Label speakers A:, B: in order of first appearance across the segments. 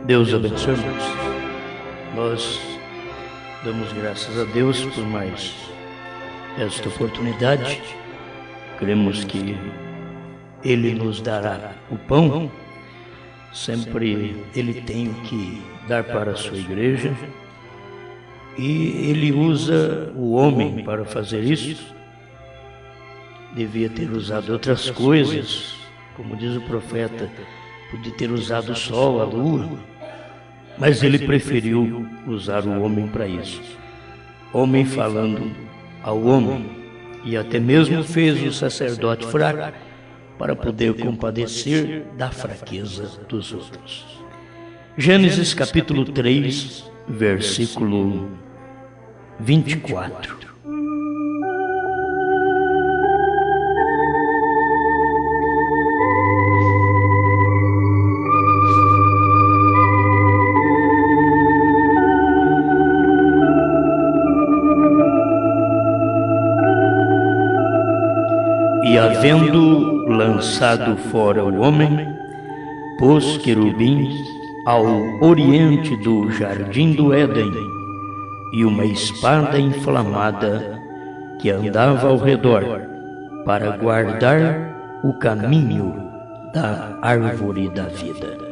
A: Deus abençoe, irmãos. Nós damos graças a Deus por mais esta oportunidade. Cremos que Ele nos dará o pão. Sempre Ele tem o que dar para a sua igreja. E Ele usa o homem para fazer isso. Devia ter usado outras coisas, como diz o profeta, podia ter usado o sol, a lua, mas Ele preferiu usar o homem para isso. Homem falando ao homem, e até mesmo fez o sacerdote fraco para poder compadecer da fraqueza dos outros. Gênesis capítulo 3, versículo 24. E havendo lançado fora o homem, pôs querubins ao oriente do jardim do Éden, e uma espada inflamada que andava ao redor, para guardar o caminho da árvore da vida.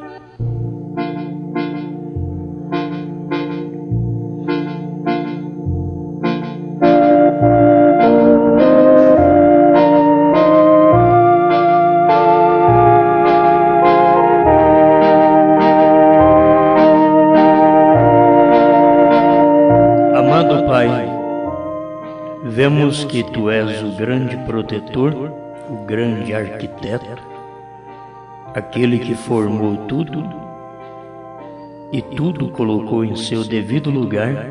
A: Vemos que Tu és o grande protetor, o grande arquiteto, aquele que formou tudo e tudo colocou em seu devido lugar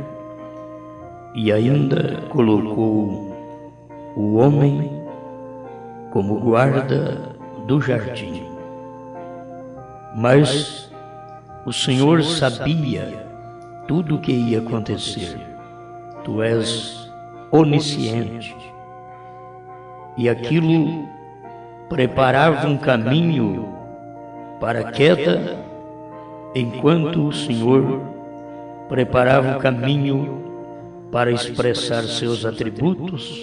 A: e ainda colocou o homem como guarda do jardim. Mas o Senhor sabia tudo o que ia acontecer. Tu és onisciente, e aquilo preparava um caminho para a queda, enquanto o Senhor preparava o caminho para expressar seus atributos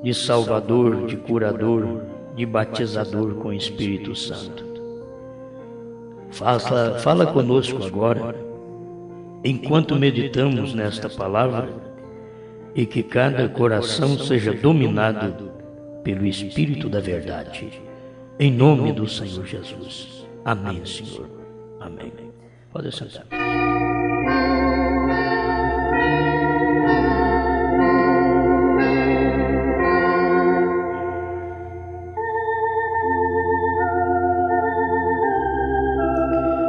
A: de Salvador, de Curador, de Batizador com o Espírito Santo. Fala conosco agora, enquanto meditamos nesta palavra, e que cada coração seja dominado pelo Espírito da verdade. Em nome do Senhor Jesus. Amém, Senhor. Amém. Pode sentar.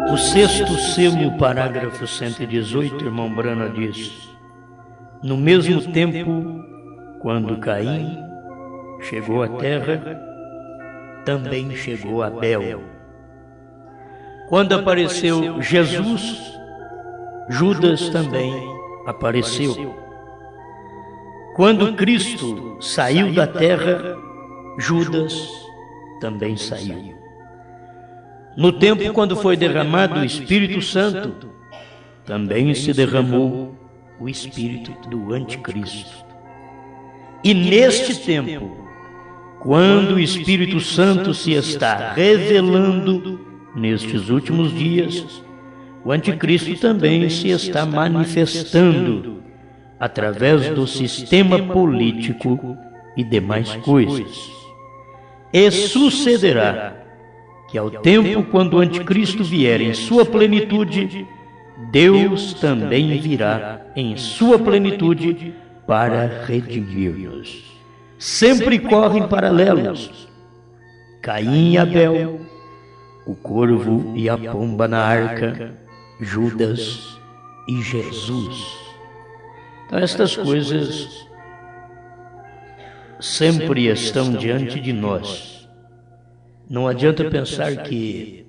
A: O sexto selo, parágrafo 118, irmão Brana diz: no mesmo tempo, quando Caim chegou à terra, também chegou Abel. Quando apareceu Jesus, Judas também apareceu. Quando Cristo saiu da terra, Judas também saiu. No tempo quando foi derramado o Espírito Santo, também se derramou o espírito do anticristo. E neste tempo, quando o Espírito Santo se está revelando nestes últimos dias, o anticristo também se está manifestando através do sistema político e demais coisas. E sucederá que ao tempo quando o anticristo vier em sua plenitude, Deus também virá em sua plenitude para redimir-nos. Sempre correm paralelos. Caim e Abel, o corvo e a pomba na arca, Judas e Jesus. Então estas coisas sempre estão diante de nós. Não adianta pensar que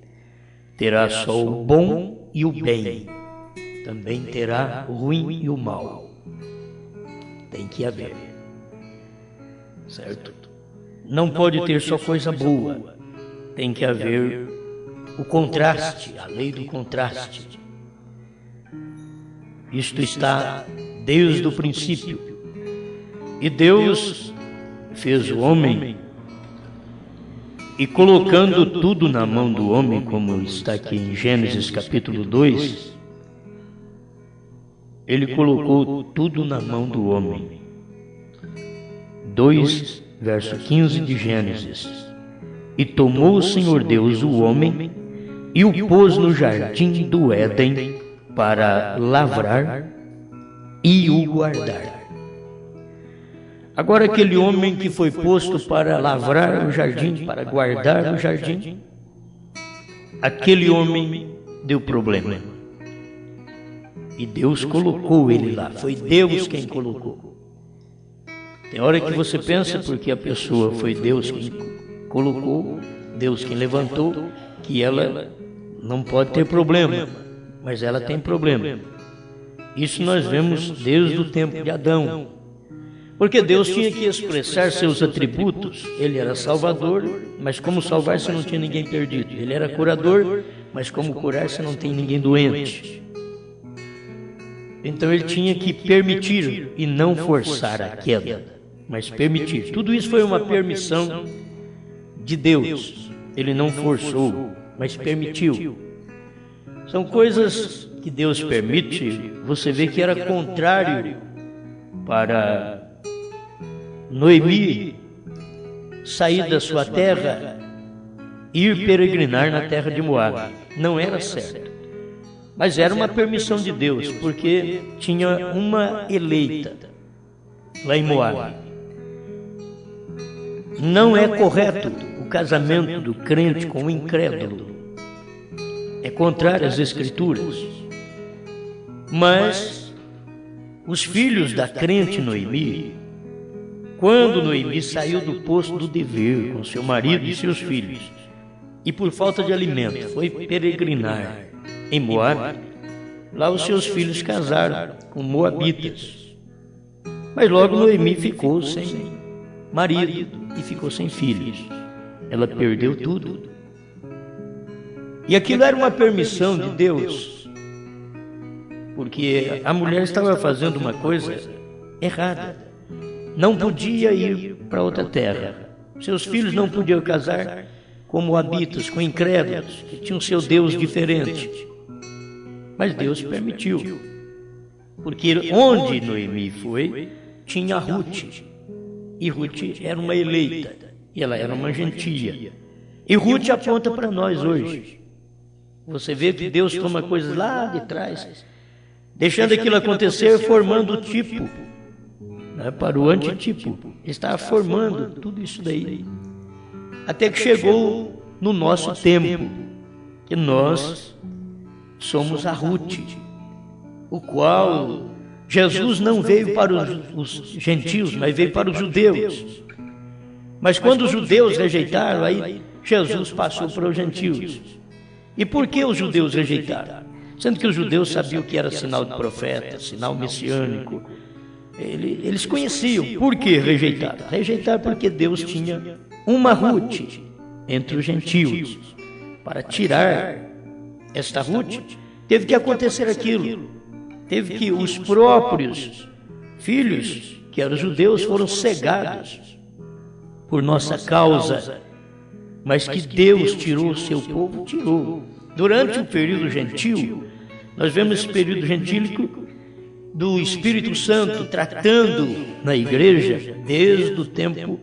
A: terá só o bom e o bem. Também terá o ruim e o mal. Tem que haver. Certo? Não pode ter só coisa boa. Tem que haver o contraste, a lei do contraste. Isto está desde o princípio. E Deus fez o homem, e colocando tudo na mão do homem, como está aqui em Gênesis capítulo 2, Ele colocou tudo na mão do homem. 2, verso 15 de Gênesis. E tomou o Senhor Deus o homem e o pôs no jardim do Éden para lavrar e o guardar. Agora aquele homem que foi posto para lavrar o jardim, para guardar o jardim, aquele homem deu problema. E Deus colocou ele lá, foi Deus quem colocou. Tem hora que você pensa, porque a pessoa foi Deus quem colocou, Deus quem levantou, que ela não pode ter problema, mas ela tem problema. Isso nós vemos desde o tempo de Adão. Porque Deus tinha que expressar seus atributos. Ele era salvador, mas como salvar se não tinha ninguém perdido? Ele era curador, mas como curar se não tem ninguém doente? Então ele tinha que permitir e não forçar a queda, mas permitir. Tudo isso foi uma permissão de Deus. Ele não forçou, mas permitiu. São coisas que Deus permite. Você vê que era contrário para Noemi sair da sua terra e ir peregrinar na terra de Moabe. Não era certo, mas era uma permissão de Deus, porque tinha uma eleita lá em Moabe. Não é correto o casamento do crente com o incrédulo, é contrário às Escrituras. Mas os filhos da crente Noemi, quando Noemi saiu do posto do dever com seu marido e seus filhos, e por falta de alimento foi peregrinar em Moabe, lá os seus filhos casaram com moabitas. Mas logo Noemi ficou sem marido e ficou sem filhos. Ela perdeu tudo. E aquilo era uma permissão de Deus, porque a mulher estava fazendo uma coisa errada. Não podia ir para outra terra. Seus filhos não podiam casar com moabitas, com incrédulos, que tinham seu Deus diferente. Mas Deus permitiu, porque onde Noemi foi, tinha Ruth. E Ruth era uma eleita, e ela era uma gentia. E Ruth aponta para nós hoje. Você vê que Deus toma coisas lá de trás, deixando aquilo acontecer, formando o tipo, né, para o antitipo. Ele estava formando tudo isso daí, até que chegou no nosso tempo, que nós somos a Ruth, o qual Jesus não veio para os gentios, mas veio para os judeus. Mas quando os judeus rejeitaram, aí Jesus passou para os gentios. E por que os judeus rejeitaram? Sendo que os judeus sabiam que era sinal de profeta, sinal messiânico. Eles conheciam. Por que rejeitaram? Rejeitaram porque Deus tinha uma Ruth entre os gentios. Para tirar esta Ruth, teve que acontecer aquilo. Teve que os próprios filhos, que eram judeus, foram cegados por nossa causa. Mas que Deus tirou o seu povo, tirou. Durante o período gentil, nós vemos esse período gentílico do Espírito Santo tratando na igreja desde o tempo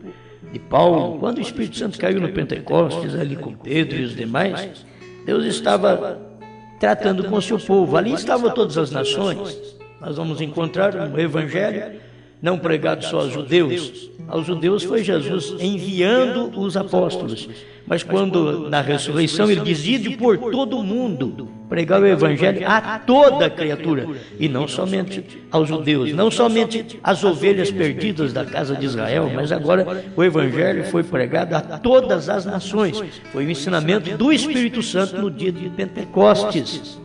A: de Paulo. Quando o Espírito Santo caiu no Pentecostes, ali com Pedro e os demais, Deus estava tratando com o seu povo. Ali estavam todas as nações. Nós vamos encontrar um evangelho não pregado só aos judeus. Aos judeus foi Jesus enviando os apóstolos. Mas quando na ressurreição ele diz: ide por todo o mundo, pregar o evangelho a toda criatura, e não somente aos judeus, não somente às ovelhas perdidas da casa de Israel, mas agora o evangelho foi pregado a todas as nações. Foi o ensinamento do Espírito Santo no dia de Pentecostes.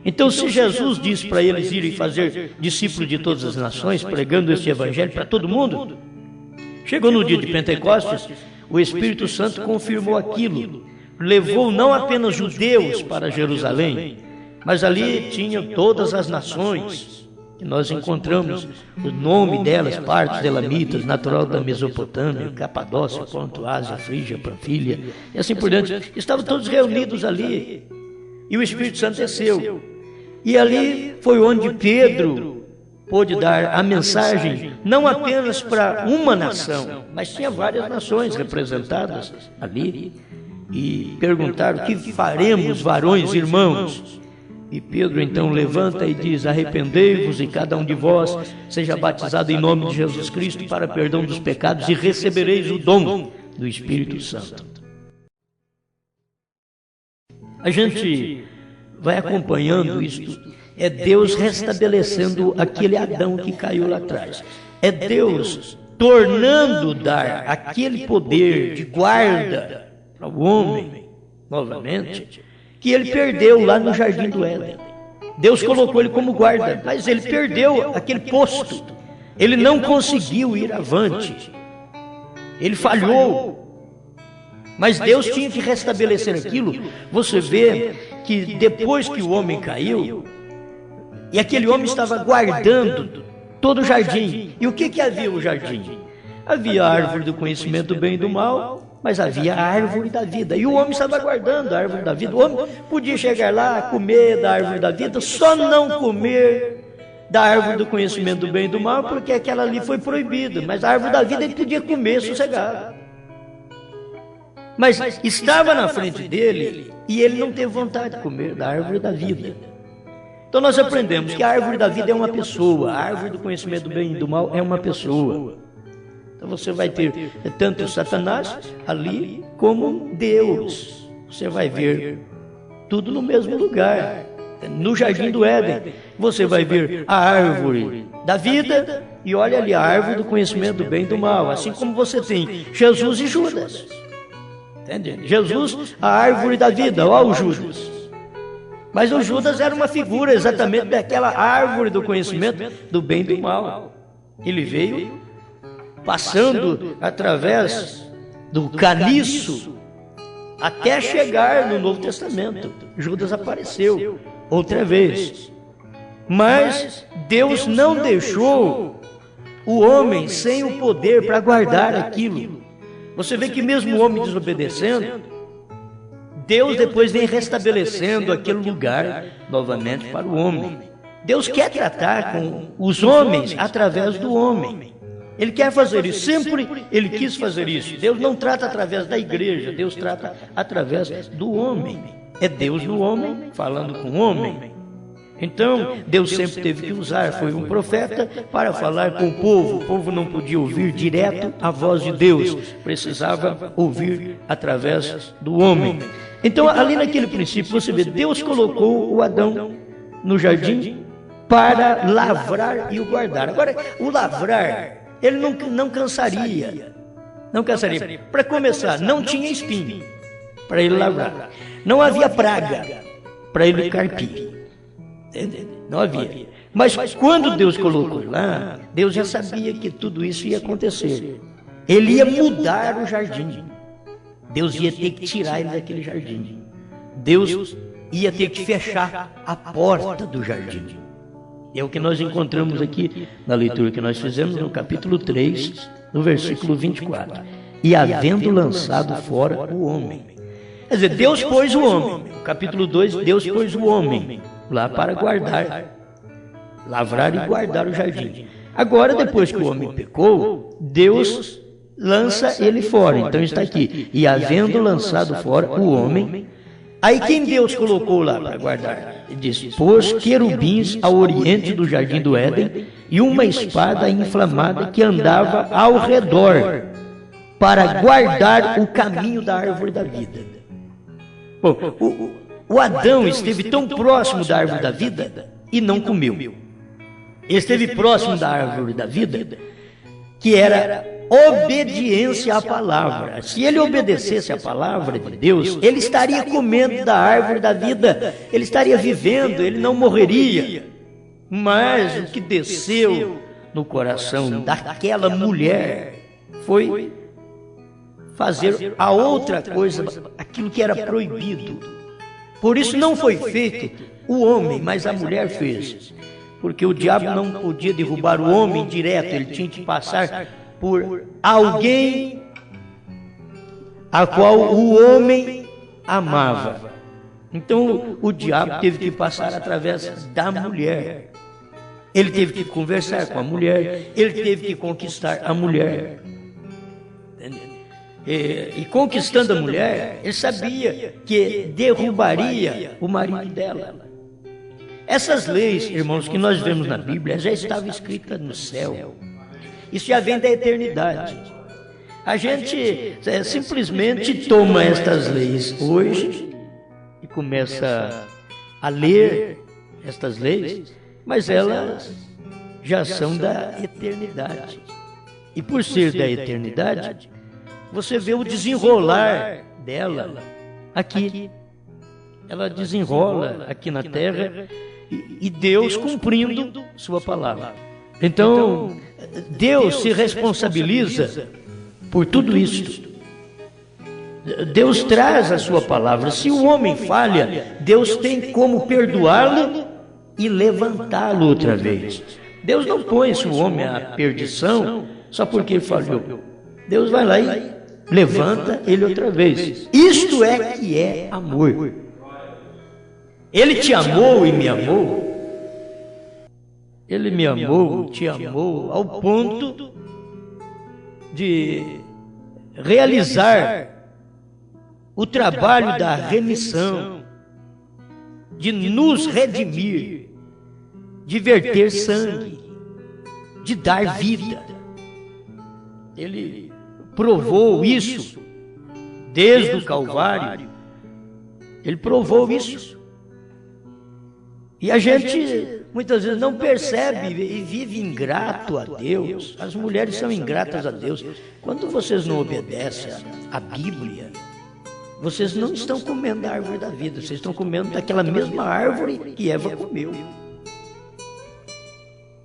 A: Então, se Jesus disse para eles irem fazer discípulos de todas as nações, pregando este evangelho para todo mundo, chegou no dia de Pentecostes, o Espírito Santo confirmou aquilo, levou não apenas judeus para Jerusalém, mas ali tinham todas as nações, que nós encontramos o nome delas, partos elamitas, natural da Mesopotâmia, Capadócia, Ponto, Ásia, Frígia, Panfilha, e assim por diante. Estavam todos reunidos ali, e o Espírito Santo desceu. E ali foi onde Pedro pôde dar a mensagem, não apenas para uma nação, mas tinha várias nações representadas ali, e perguntaram: o que faremos, varões, irmãos? E Pedro então levanta e diz: arrependei-vos e cada um de vós seja batizado em nome de Jesus Cristo para perdão dos pecados e recebereis o dom do Espírito Santo. A gente vai acompanhando isto. É Deus restabelecendo aquele Adão que caiu lá atrás. É Deus tornando dar aquele poder de guarda para o homem, novamente, que ele perdeu lá no Jardim do Éden. Deus colocou ele como guarda, mas ele perdeu aquele posto. Ele não conseguiu ir avante. Ele falhou. Mas Deus tinha que restabelecer aquilo. Você vê que depois que o homem caiu, e aquele homem estava guardando todo o jardim. E o que havia no jardim? Havia a árvore do conhecimento do bem e do mal, mas havia a árvore da vida. E o homem estava guardando a árvore da vida. O homem podia chegar lá, comer da árvore da vida, só não comer da árvore do conhecimento do bem e do mal, porque aquela ali foi proibida. Mas a árvore da vida ele podia comer sossegado. Mas estava na frente dele e ele não teve vontade de comer da árvore da vida. Então nós aprendemos que a árvore da vida é uma pessoa, a árvore do conhecimento do bem e do mal é uma pessoa. Então você vai ter tanto Satanás ali como Deus. Você vai ver tudo no mesmo lugar. No Jardim do Éden, você vai ver a árvore da vida e olha ali a árvore do conhecimento do bem e do mal. Assim como você tem Jesus e Judas. Entende? Jesus, a árvore da vida, olha o Judas. Mas o Judas era uma figura exatamente daquela árvore do conhecimento do bem e do mal. Ele veio passando através do caniço até chegar no Novo Testamento. Judas apareceu outra vez. Mas Deus não deixou o homem sem o poder para guardar aquilo. Você vê que mesmo o homem desobedecendo, Deus depois vem restabelecendo aquele lugar novamente para o homem. Deus quer tratar com os homens através do homem. Ele quer fazer isso, sempre ele quis fazer isso. Deus não trata através da igreja, Deus trata através do homem. É Deus no homem, falando com o homem. Então, Deus sempre teve que usar, foi um profeta para falar com o povo não podia ouvir direto a voz de Deus, precisava ouvir através do homem. Então, ali naquele princípio, você vê, Deus colocou o Adão no jardim para lavrar e o guardar. Agora, o lavrar, ele não cansaria. Não cansaria. Para começar, não tinha espinho para ele lavrar. Não havia praga para ele carpir. Não havia. Mas quando Deus colocou lá, Deus já sabia que tudo isso ia acontecer. Ele ia mudar o jardim. Deus ia ter que tirar ele daquele jardim. Deus ia ter que fechar a porta do jardim. É o que nós encontramos aqui na leitura que nós fizemos no capítulo 3, no versículo 24. E havendo lançado fora o homem. Quer dizer, Deus pôs o homem. No capítulo 2, Deus pôs o homem lá para guardar, lavrar e guardar o jardim. Agora, depois que o homem pecou, Deus lança ele fora. Então está aqui. E havendo lançado fora o homem, aí quem Deus colocou lá para guardar? Ele diz: pôs querubins ao oriente do jardim do Éden e uma espada inflamada que andava ao redor para guardar o caminho da árvore da vida. Bom, o Adão esteve tão próximo da árvore da vida e não comeu. Ele esteve próximo da árvore da vida, que era obediência à palavra. Se ele obedecesse à palavra de Deus, ele estaria comendo da árvore da vida, ele estaria vivendo, ele não morreria. Mas o que desceu no coração daquela mulher foi fazer a outra coisa, aquilo que era proibido. Por isso não foi feito o homem, mas a mulher fez. Porque o diabo não podia derrubar o homem direto, ele tinha que passar por alguém a qual o homem amava. Então o diabo teve que passar através da mulher. Ele teve que conversar com a mulher, ele teve que conquistar a mulher. E conquistando a mulher, ele sabia que derrubaria o marido dela. Essas leis, irmãos, que nós vemos na Bíblia, já estavam escritas no céu. Isso já vem da eternidade. A gente simplesmente toma estas leis hoje e começa a ler estas leis, mas elas já são da eternidade. E por ser da eternidade, você vê o desenrolar dela aqui. Ela desenrola aqui na terra e Deus cumprindo sua palavra. Então, Deus se responsabiliza por tudo isso. Deus traz a sua palavra. Se o homem falha, Deus tem como perdoá-lo e levantá-lo outra vez. Deus não põe o homem à perdição só porque ele falhou. Deus vai lá e levanta ele outra vez. Isto é que é amor. Ele te amou e me amou. Ele me amou, te amou, ao ponto de realizar o trabalho da remissão, de nos redimir, de verter sangue, de dar vida. Ele provou isso desde o Calvário. Ele provou isso. E a gente muitas vezes não percebe e vive ingrato a Deus. As mulheres são ingratas a Deus. Quando vocês não obedecem à Bíblia, vocês não estão comendo da árvore da vida, vocês estão comendo daquela mesma árvore que Eva comeu.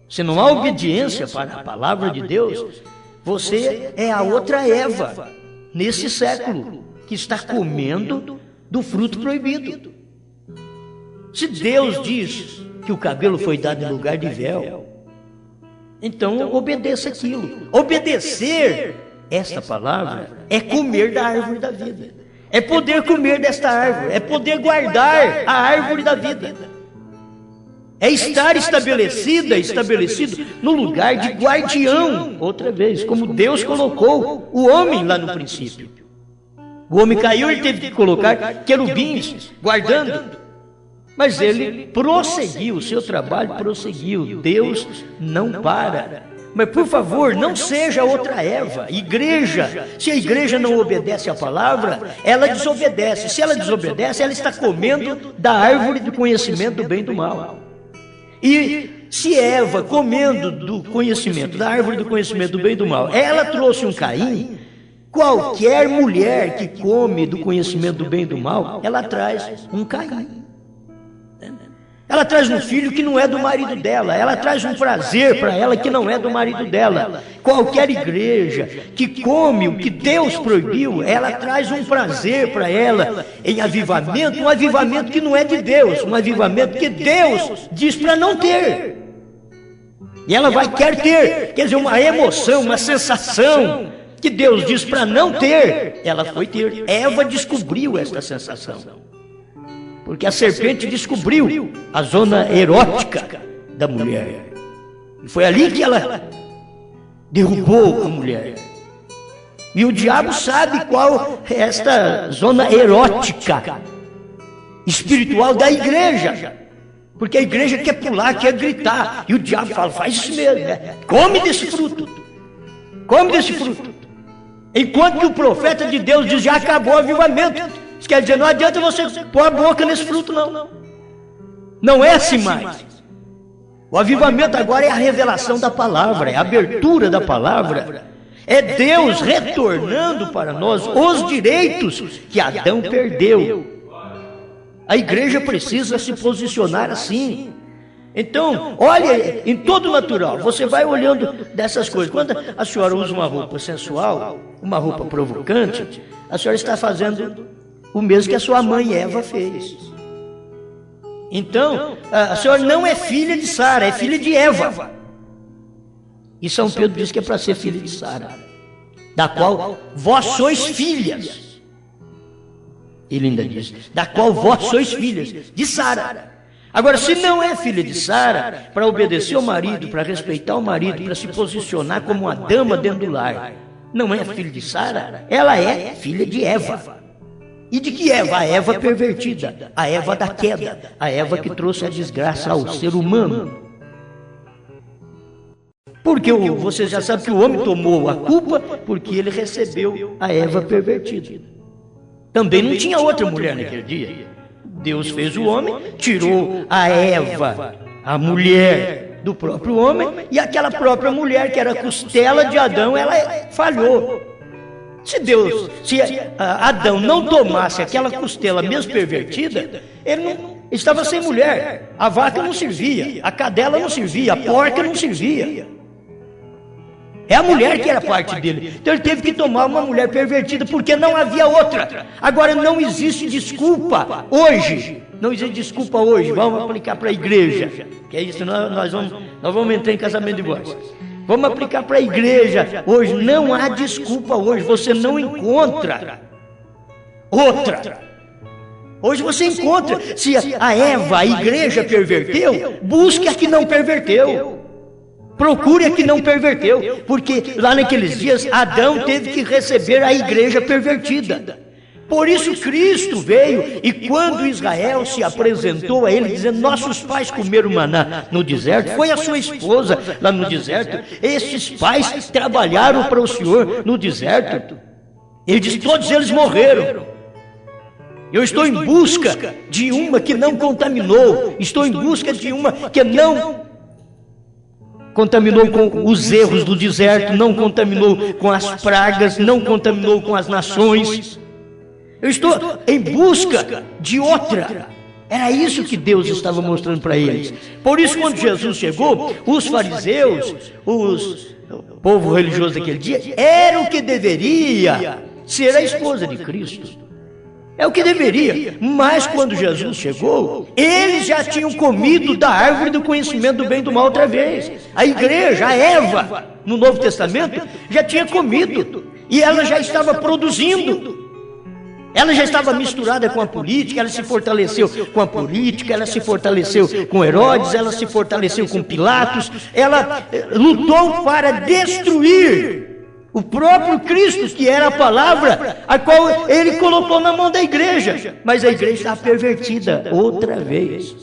A: Se não há obediência para a palavra de Deus, você é a outra Eva nesse século que está comendo do fruto proibido. Se Deus diz que o cabelo foi dado em lugar de véu, então obedeça aquilo. Obedecer esta palavra é comer da árvore da vida. É poder comer desta árvore, é poder guardar a árvore da vida. É estar estabelecido no lugar de guardião, outra vez, como Deus colocou o homem lá no princípio. O homem caiu e teve que colocar querubins guardando. Mas ele prosseguiu, o seu trabalho prosseguiu. Deus não para. Mas por favor, não seja outra Eva. Igreja, se a igreja não obedece à palavra, ela desobedece. Se ela desobedece, ela está comendo da árvore do conhecimento do bem e do mal. E se Eva, comendo do conhecimento, da árvore do conhecimento do bem e do mal, ela trouxe um Caim, qualquer mulher que come do conhecimento do bem e do mal, ela traz um Caim. Ela traz um filho que não é do marido dela. Ela traz um prazer para ela que não é do marido dela. Qualquer igreja que come o que Deus proibiu, ela traz um prazer para ela em avivamento, um avivamento que não é de Deus, um avivamento que Deus diz para não ter. E ela quer ter, quer dizer, uma emoção, uma sensação que Deus diz para não ter, ela foi ter. Eva descobriu esta sensação. Porque a serpente descobriu a zona erótica da mulher. E foi ali que ela derrubou a mulher. E o diabo sabe qual é esta zona erótica espiritual da igreja. Porque a igreja quer pular, quer gritar. E o diabo fala, faz isso mesmo, né? Come desse fruto. Come desse fruto. Enquanto que o profeta de Deus diz, já acabou o avivamento. Isso quer dizer, não adianta você pôr a boca nesse fruto, não. Não é assim mais. O avivamento agora é a revelação da palavra, é a abertura da palavra. É Deus retornando para nós os direitos que Adão perdeu. A igreja precisa se posicionar assim. Então, olha, em todo natural, você vai olhando dessas coisas. Quando a senhora usa uma roupa sensual, uma roupa provocante, a senhora está fazendo o mesmo que a sua mãe Eva fez. Então, a senhora não é filha de Sara, é filha de Eva. E São Pedro diz que é para ser filha de Sara, da qual vós sois filhas. Ele ainda diz, da qual vós sois filhas de Sara. Agora, se não é filha de Sara, para obedecer ao marido, para respeitar o marido, para se posicionar como uma dama dentro do lar, não é filha de Sara, ela é filha de Eva. E de que Eva? A Eva pervertida, a Eva da queda, a Eva que trouxe a desgraça ao ser humano. Porque você já sabe que o homem tomou a culpa porque ele recebeu a Eva pervertida. Também não tinha outra mulher naquele dia. Deus fez o homem, tirou a Eva, a mulher do próprio homem, e aquela própria mulher, que era a costela de Adão, ela falhou. Se Adão não tomasse aquela costela mesmo pervertida, ele não estava sem mulher. A vaca não servia, a cadela não servia, a porca não servia. É a mulher que era parte dele. Então ele teve que tomar uma mulher pervertida, porque não havia outra. Agora não existe desculpa hoje. Não existe desculpa hoje. Vamos aplicar para a igreja. Que é isso, nós vamos entrar em casamento de divórcio. Vamos aplicar para a igreja. Hoje não há desculpa hoje. Você não encontra outra. Hoje você encontra. Se a Eva, a igreja perverteu, busque a que não perverteu. Procure a que não perverteu, porque lá naqueles dias Adão teve que receber a igreja pervertida. Por isso Cristo veio, e quando Israel se apresentou a ele, dizendo, nossos pais comeram maná no deserto, foi a sua esposa lá no deserto, esses pais trabalharam para o Senhor no deserto. Ele diz, todos eles morreram. Eu estou em busca de uma que não contaminou, estou em busca de uma que não contaminou com os erros do deserto, não contaminou com as pragas, não contaminou com as nações. Eu estou em busca de outra. Era isso que Deus estava mostrando para eles. Por isso, quando Jesus chegou, os fariseus, o povo religioso daquele dia, era o que deveria ser a esposa de Cristo. É o que deveria, mas quando Jesus chegou, eles já tinham comido da árvore do conhecimento do bem e do mal outra vez. A igreja, a Eva, no Novo Testamento, já tinha comido, e ela já estava produzindo. Ela já estava misturada com a política, ela se fortaleceu com a política, ela se fortaleceu com Herodes, ela se fortaleceu com Pilatos, ela lutou para destruir o próprio Cristo, que era a palavra, a qual ele colocou na mão da igreja. Mas a igreja está pervertida outra vez.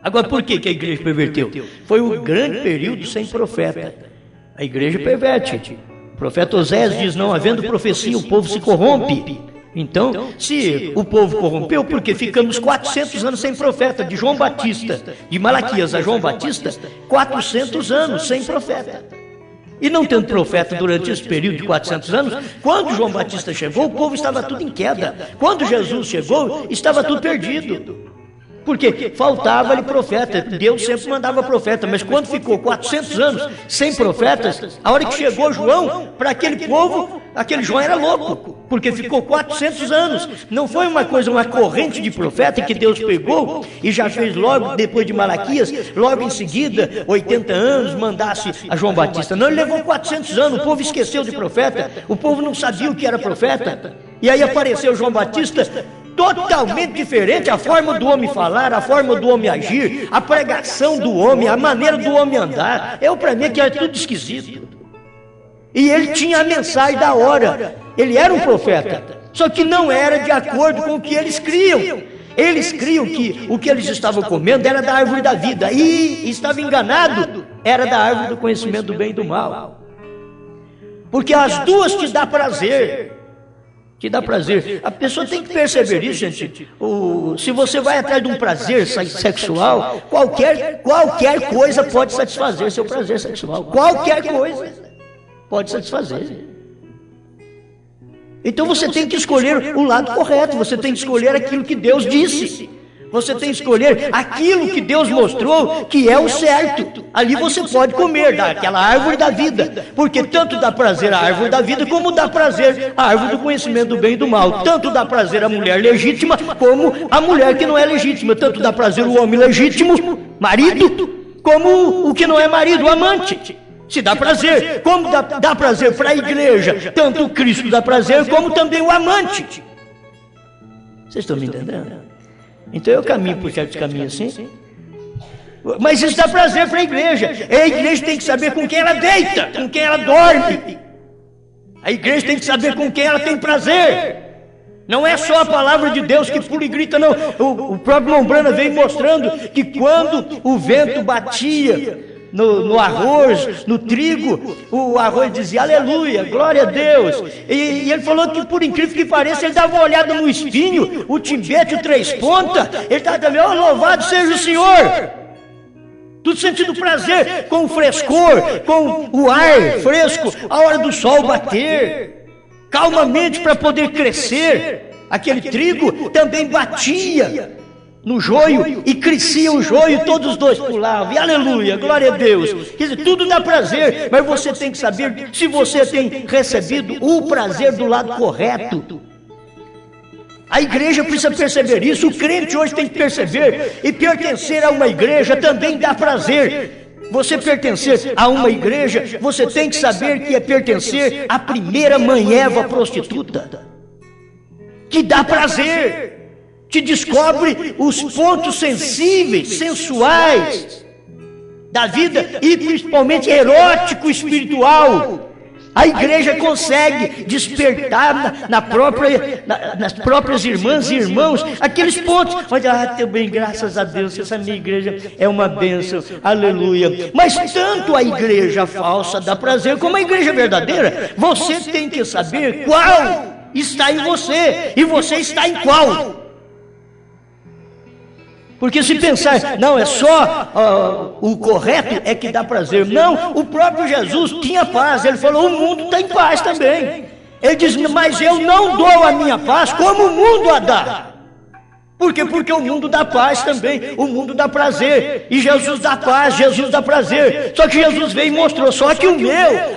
A: Agora, por que a igreja perverteu? Foi um grande período sem profeta. A igreja perverte. O profeta Oséias diz, não havendo profecia, o povo se corrompe. Então, se o povo corrompeu, porque ficamos 400 anos sem profeta, de João Batista, de Malaquias a João Batista, 400 anos sem profeta. E não tendo profeta durante esse período de 400 anos, quando João Batista chegou, o povo estava tudo em queda. Quando Jesus chegou, estava tudo perdido. Porque faltava-lhe profeta. Deus sempre mandava profeta, mas quando ficou 400 anos sem profetas, a hora que chegou João, para aquele povo, aquele João era louco, porque ficou 400 anos. Não foi uma coisa, uma corrente de profeta que Deus pegou e já fez logo depois de Malaquias, logo em seguida, 80 anos, mandasse a João Batista. Não, ele levou 400 anos, o povo esqueceu de profeta, o povo não sabia o que era profeta. E aí apareceu João Batista, totalmente diferente, a forma do homem falar, a forma do homem agir, a pregação do homem, a maneira do homem andar. Para mim que era tudo esquisito. E ele tinha a mensagem da hora. Ele era um profeta, só que não era de acordo com o que eles criam. Eles criam que o que eles estavam comendo era da árvore da vida, e estava enganado, era da árvore do conhecimento do bem e do mal. Porque as duas te dá prazer. Que dá prazer. A pessoa tem que perceber isso, gente. Se você vai atrás de um prazer sexual, qualquer coisa pode satisfazer seu prazer sexual. Qualquer coisa pode satisfazer. Então você tem que escolher o lado correto, você tem que escolher aquilo que Deus disse. Você tem que escolher aquilo que Deus mostrou que é o certo. Ali você pode comer daquela árvore da vida, porque tanto dá prazer à árvore da vida, como dá prazer à árvore do conhecimento do bem e do mal. Tanto dá prazer à mulher legítima, como à mulher que não é legítima. Tanto dá prazer ao homem legítimo, marido, como o que não é marido, o amante. Se dá prazer, como dá prazer para a igreja, tanto o Cristo dá prazer, como também o amante. Vocês estão me entendendo? Então eu caminho por certos caminhos assim, mas isso dá prazer para a igreja. A igreja tem que saber com quem ela deita, com quem ela dorme. A igreja tem que saber com quem ela tem prazer. Não é só a palavra de Deus que pula e grita, não. O próprio Lombrana vem mostrando que quando o vento batia no arroz, no trigo, o arroz dizia aleluia, glória a Deus. E ele falou que, por incrível que pareça, ele dava uma olhada no espinho, o timbete, o três ponta, ele estava também, oh, louvado seja o Senhor. Tudo sentindo prazer, com o frescor, com o ar fresco, a hora do sol bater, calmamente para poder crescer. Aquele trigo também batia no joio e crescia o joio, todos os dois pulavam, e aleluia, glória a Deus. Quer dizer, tudo dá prazer, mas você tem que saber se você tem recebido o prazer do lado correto. A igreja precisa perceber isso, o crente hoje tem que perceber, e pertencer a uma igreja também dá prazer. Você pertencer a uma igreja, você tem que saber que é pertencer à primeira mãe Eva prostituta, que dá prazer, te descobre os pontos sensíveis, sensuais da vida e principalmente erótico, espiritual. A igreja consegue despertar nas próprias irmãs e irmãos aqueles pontos. Olha, também, graças a Deus, essa minha igreja é uma bênção, aleluia. Mas tanto a igreja falsa dá prazer como a igreja verdadeira. Você tem que saber qual está em você e você está em qual. Porque se pensar, não, é só o correto é que dá prazer. Não, o próprio Jesus tinha paz. Ele falou, o mundo está em paz também. Ele diz, mas eu não dou a minha paz como o mundo a dá. Por quê? Porque o mundo dá paz também. O mundo dá prazer. E Jesus dá paz, Jesus dá prazer. Só que Jesus veio e mostrou, só que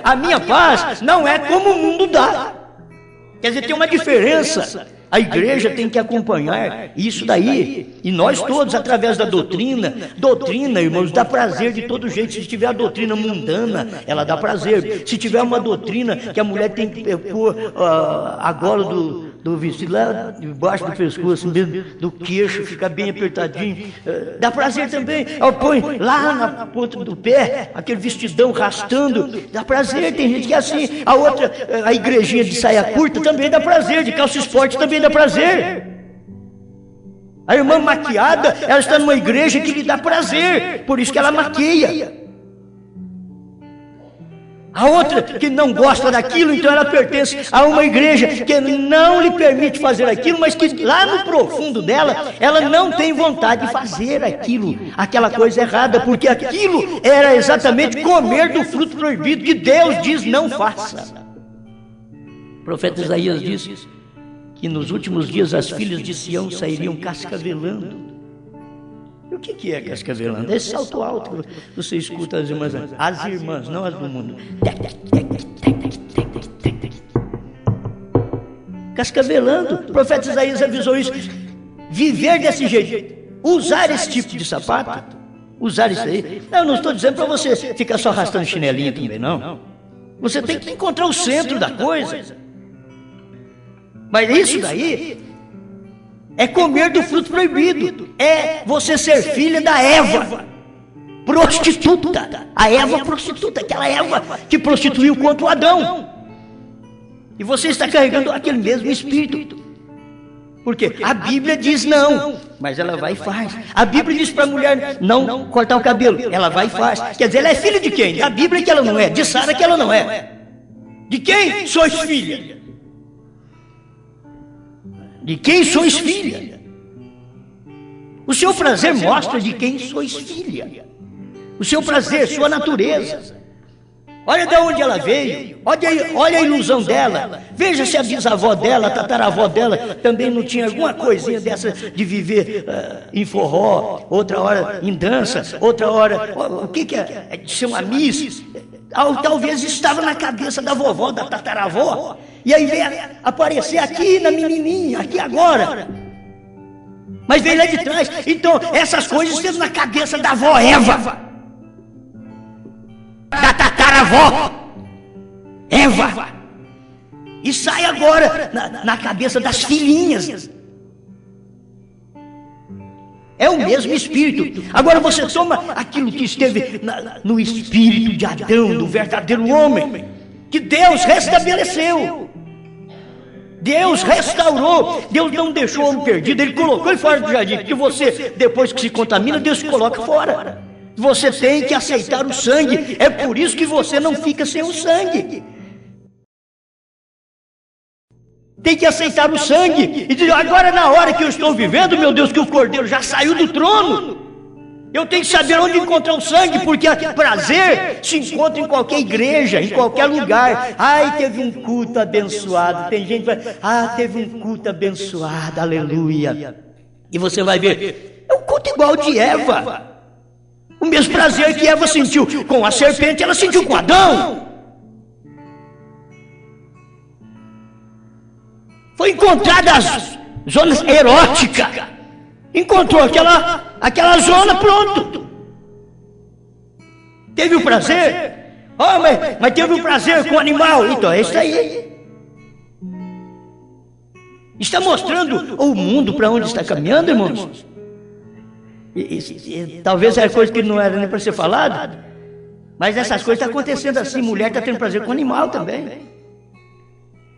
A: a minha paz, não é como o mundo dá. Quer dizer, tem uma diferença. A igreja tem que acompanhar isso daí, e nós todos, através da doutrina, irmãos, dá prazer de todo jeito. Se tiver a doutrina mundana, ela dá prazer. Se tiver uma doutrina que a mulher tem que pôr a gola do vestido lá debaixo do pescoço, mesmo, do queixo, ficar bem apertadinho, dá prazer também. Ela põe lá na ponta do pé, aquele vestidão rastando, dá prazer. Tem gente que é assim. A outra, a igrejinha de saia curta também dá prazer, de calça esporte também dá prazer. A irmã maquiada, ela está numa igreja que lhe dá prazer, por isso que ela maqueia. A outra que não gosta daquilo, então ela pertence a uma igreja que não lhe permite fazer aquilo, mas que lá no profundo dela, ela não tem vontade de fazer aquilo, aquela coisa errada, porque aquilo era exatamente comer do fruto proibido que Deus diz não faça. O profeta Isaías diz que nos últimos dias as filhas de Sião sairiam cascavelando. E o que é cascavelando? É esse salto alto que você escuta as irmãs, não as do mundo. Cascavelando. O profeta Isaías avisou isso. Viver desse jeito, usar esse tipo de sapato, usar isso aí. Eu não estou dizendo para você ficar só arrastando chinelinho também, não. Você tem que encontrar o centro da coisa. Mas isso daí é comer do fruto proibido. É você ser filha da Eva prostituta. A Eva prostituta, aquela Eva que prostituiu contra o Adão. E você está carregando aquele mesmo espírito. Porque a Bíblia diz não, mas ela vai e faz. A Bíblia diz para a mulher não cortar o cabelo, ela vai e faz. Quer dizer, ela é filha de quem? Da Bíblia que ela não é, de Sara que ela não é. De quem sois filha? De quem sois filha? O seu prazer mostra de quem sois filha. O seu prazer, sua natureza. Olha de onde ela veio, olha a ilusão dela. Veja se a bisavó dela, a tataravó dela, também não tinha alguma coisinha dessa de viver em forró, outra hora em dança, outra hora, o que é? De ser uma miss. Talvez estava na cabeça da vovó, da tataravó, e aí veio aparecer aqui na menininha, aqui agora. Mas veio lá de trás. Então, essas coisas estão na cabeça da avó Eva, da tataravó Eva, e sai agora na cabeça das filhinhas. É o mesmo espírito. Agora você toma aquilo que esteve no espírito de Adão, do verdadeiro homem, que Deus restabeleceu, Deus restaurou. Deus não deixou o homem perdido, Ele colocou ele fora do jardim, porque você, depois que se contamina, Deus te coloca fora. Você tem que aceitar o sangue. É por isso que você não fica sem o sangue. Tem que aceitar o sangue. E dizer, agora na hora que eu estou vivendo, meu Deus, que o Cordeiro já saiu do trono, eu tenho que saber onde encontrar o sangue, porque prazer se encontra em qualquer igreja, em qualquer lugar. Ai, teve um culto abençoado. Tem gente que vai, teve um culto abençoado, aleluia. E você vai ver, é um culto igual ao de Eva. O mesmo prazer que Eva sentiu com a serpente, ela sentiu com Adão. Foi encontrada as zonas eróticas. Encontrou aquela zona, pronto. Teve o prazer? Mas teve o prazer com o animal. Então é isso aí. Está mostrando o mundo para onde está caminhando, irmãos. Talvez era coisa que não era nem para ser falado, mas essas coisas estão acontecendo assim. Mulher está tendo prazer com animal também.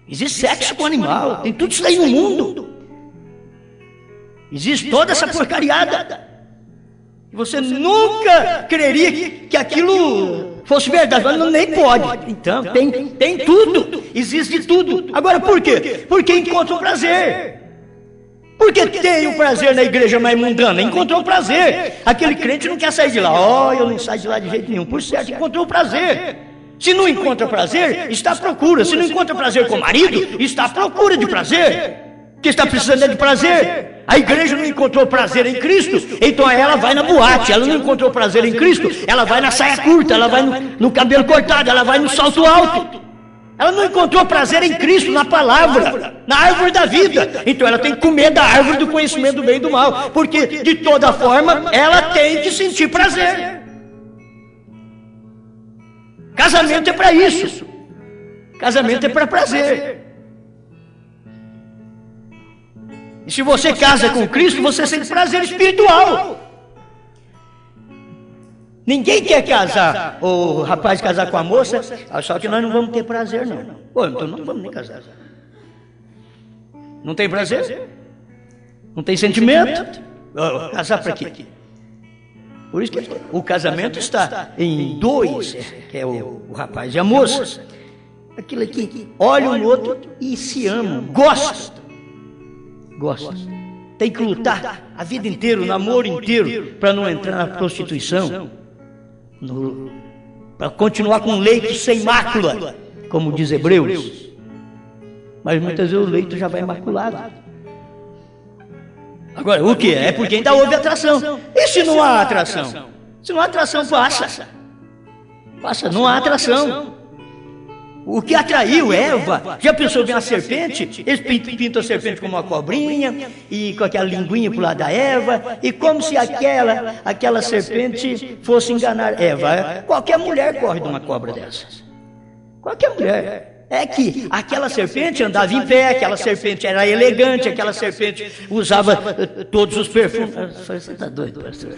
A: Existe sexo com animal, tem tudo isso aí no mundo. Existe toda essa porcariada. E você nunca creria que aquilo fosse verdade, mas nem pode. Então, tem tudo, existe tudo. Agora por quê? Porque encontra o prazer. Porque tem o prazer na igreja mais mundana, encontrou o prazer. Aquele crente não quer sair de lá. Eu não saio de lá de jeito nenhum. Por certo, encontrou o prazer. Se não encontra prazer, está à procura. Se não encontra prazer com o marido, está à procura de prazer. Que está precisando de prazer. A igreja não encontrou prazer em Cristo, então ela vai na boate. Ela não encontrou prazer em Cristo, ela vai na saia curta, ela vai no cabelo cortado, ela vai no salto alto. Ela não encontrou prazer em Cristo, na palavra, na árvore da vida. Então ela tem que comer da árvore do conhecimento do bem e do mal, porque de toda forma ela tem que sentir prazer. Casamento é para isso. Casamento é para prazer. E se você casa com Cristo, você sente prazer espiritual. Ninguém quer casar, o rapaz casar com a moça, só que nós não vamos ter prazer, não. Então não vamos nem casar. Não tem prazer? Não tem sentimento? Casar para quê? Por isso que o casamento está em dois, que é o rapaz e a moça. Aquilo aqui, olha um no outro e se amam, gostam. Tem que lutar a vida inteira, o namoro inteiro, para não entrar na prostituição, para continuar com leito sem mácula, como diz Hebreus. Mas muitas vezes o leito já vai maculado. Agora, o que? É porque ainda houve atração. E se não há atração? Se não há atração, passa, não há atração. O que atraiu Eva, já pensou bem a serpente? Eles pintam a serpente como uma cobrinha, e com aquela linguinha pro lado da Eva, e como se aquela serpente fosse enganar Eva. Qualquer mulher corre de uma cobra dessas. Qualquer mulher. É que aquela serpente andava em pé, aquela serpente era elegante, aquela serpente usava todos os perfumes. Você está doido, pastor?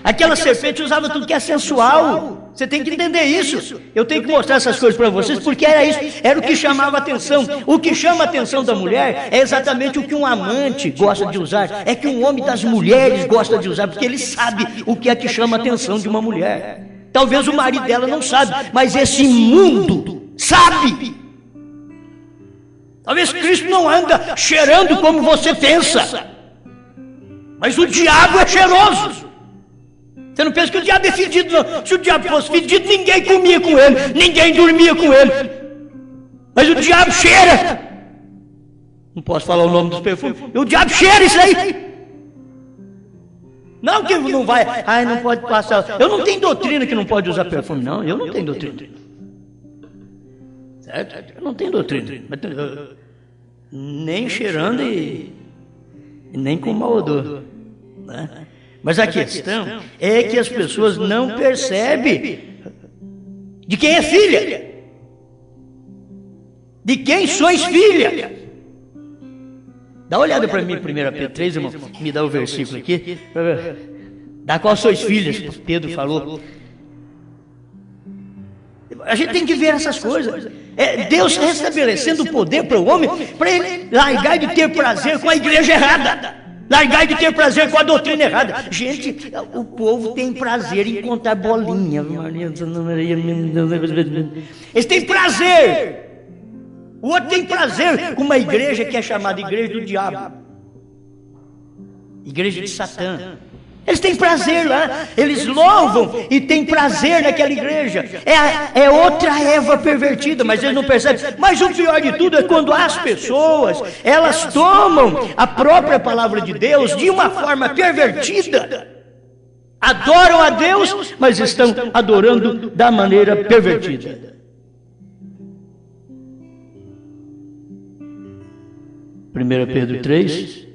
A: Aquela serpente usava tudo que é sensual. Você tem que entender isso. Eu tenho que mostrar essas coisas para vocês, porque era isso, era o que chamava a atenção. O que chama a atenção da mulher é exatamente o que um amante gosta de usar, é que um homem das mulheres gosta de usar, porque ele sabe o que é que chama a atenção de uma mulher. Talvez o marido dela não sabe, mas esse mundo sabe. Talvez Cristo não anda cheirando como você pensa, mas o diabo é cheiroso. Você não pensa que o diabo é fedido, não. Se o diabo fosse fedido, ninguém comia com ele, ninguém dormia com ele. Mas o diabo cheira. Não posso falar o nome dos perfumes. O diabo cheira isso aí. Não que não vai, ai, não pode passar. Eu não tenho doutrina que não pode usar perfume, não. Eu não tenho doutrina. Certo? Eu não tenho doutrina. Nem cheirando e nem com mau odor. Né? Mas a questão é que as pessoas não percebem de quem é filha. De quem sois filha. Dá uma olhada para mim, 1 Pedro 3, irmão. Me dá o versículo aqui. Da qual sois filhas, Pedro falou. A gente tem que ver essas coisas. Deus restabelecendo o poder para o homem, para ele largar de ter prazer com a igreja errada. Largar de ter prazer com a doutrina errada. Gente, o povo tem prazer em contar bolinha. Eles têm prazer. O outro tem prazer com uma igreja que é chamada igreja do diabo. Igreja de Satã. Eles têm prazer lá, eles louvam e têm prazer naquela igreja. É outra Eva pervertida, mas eles não percebem. Mas o pior de tudo é quando as pessoas, elas tomam a própria palavra de Deus de uma forma pervertida. Adoram a Deus, mas estão adorando da maneira pervertida. 1 Pedro 3,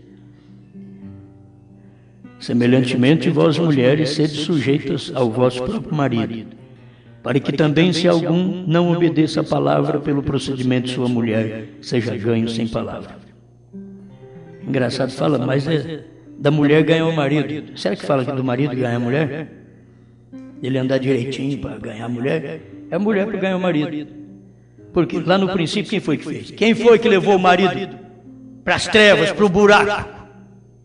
A: semelhantemente vós mulheres sede sujeitas ao vosso próprio marido, para que também se algum não obedeça a palavra pelo procedimento de sua mulher, seja ganho sem palavra. Engraçado, fala, mas da mulher ganhar o marido. Será que fala que do marido ganhar a mulher? Ele andar direitinho para ganhar a mulher? É a mulher para ganhar o marido. Porque lá no princípio quem foi que fez? Quem foi que levou o marido para as trevas, para o buraco?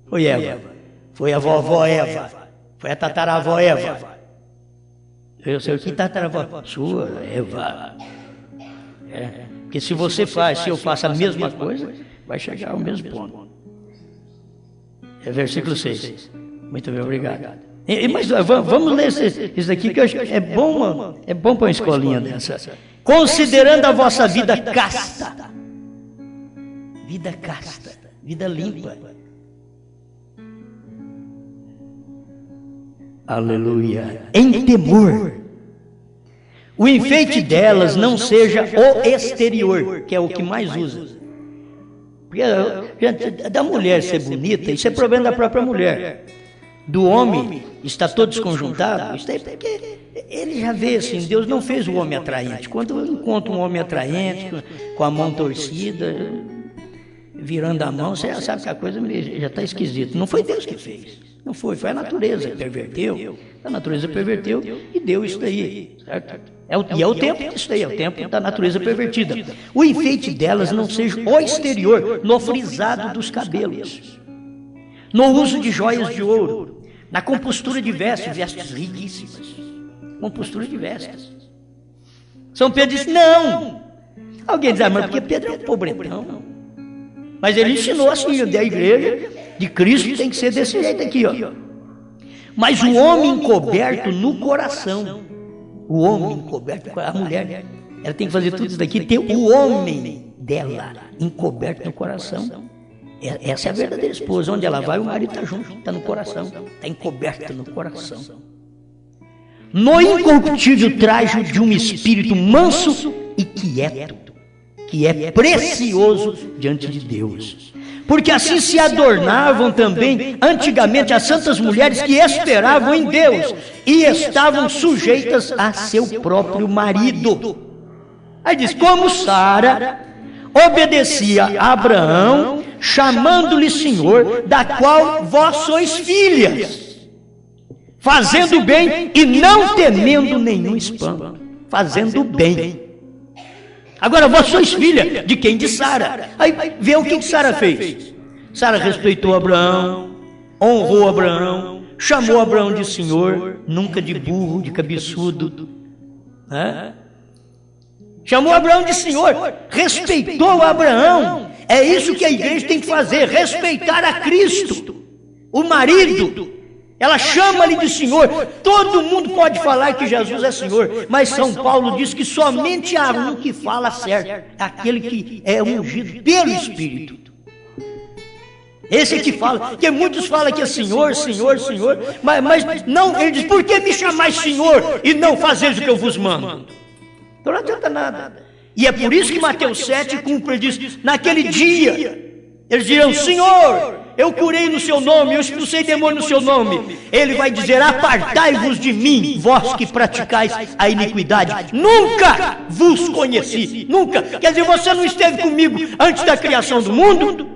A: Foi Eva. Foi a vovó Eva. Foi a tataravó Eva. Eu sei o que tataravó? Sua, Eva. Porque se você faz, se eu faço a mesma coisa, vai chegar ao mesmo ponto. Versículo 6. Muito bem, obrigado. Mas vamos ler isso aqui, que eu acho que é bom para uma escolinha dessa. Considerando a vossa vida casta. Vida casta, vida limpa. Aleluia. Em temor. O enfeite delas não seja o exterior, que é o que mais usa. Porque da mulher ser bonita, isso é problema da própria mulher. Do homem está todo desconjuntado, isso é porque ele já vê assim, Deus não fez o homem atraente. Quando encontra um homem atraente, com a mão torcida, virando a mão, você já sabe que a coisa já está esquisita. Não foi Deus que fez. Não foi a natureza que perverteu. A natureza perverteu e deu isso daí. Certo? E é o tempo disso daí, é o tempo da natureza pervertida. O enfeite delas não seja o exterior, no frisado dos cabelos, no uso de joias de ouro, na compostura de vestes riquíssimas. Compostura de vestes. São Pedro disse, não. Alguém diz, mas porque Pedro é um pobretão. Mas ele ensinou assim, da igreja de Cristo tem que ser desse jeito aqui, ó. Mas o homem encoberto no coração, o homem encoberto, a mulher, ela tem que fazer tudo isso daqui, ter o homem dela encoberto no coração. Essa é a verdadeira esposa, onde ela vai, o marido está junto, está no coração, está encoberto no coração. No incorruptível traje de um espírito manso e quieto, que é precioso diante de Deus. Porque assim se adornavam também antigamente as santas mulheres que esperavam em Deus e estavam sujeitas a seu próprio marido. Aí diz, como Sara obedecia a Abraão, chamando-lhe Senhor, da qual vós sois filhas, fazendo bem e não temendo nenhum espanto, fazendo bem. Agora, vós sois filha de quem? De Sara. Aí vê o que Sara fez. Sara respeitou Abraão, honrou Abraão, chamou Abraão de Senhor, nunca de burro, de cabeçudo. Chamou Abraão de Senhor, respeitou Abraão. É isso que a igreja tem que fazer, respeitar a Cristo. O marido Ela chama-lhe de Senhor. Todo mundo pode falar que Jesus é Senhor, mas São Paulo diz que somente há um que fala certo, aquele que é ungido pelo Espírito. Esse que fala, porque muitos falam que é Senhor, Senhor, Senhor, mas não, ele diz, por que me chamais Senhor e não fazeis o que eu vos mando? Então não adianta nada. E é por isso que Mateus 7 cumpre, ele diz, naquele dia, eles dirão, Senhor, eu curei no seu nome, eu expulsei demônio no seu nome. Ele vai dizer, apartai-vos de mim, vós que praticais a iniquidade. Nunca vos conheci, nunca. Quer dizer, você não esteve comigo antes da criação do mundo?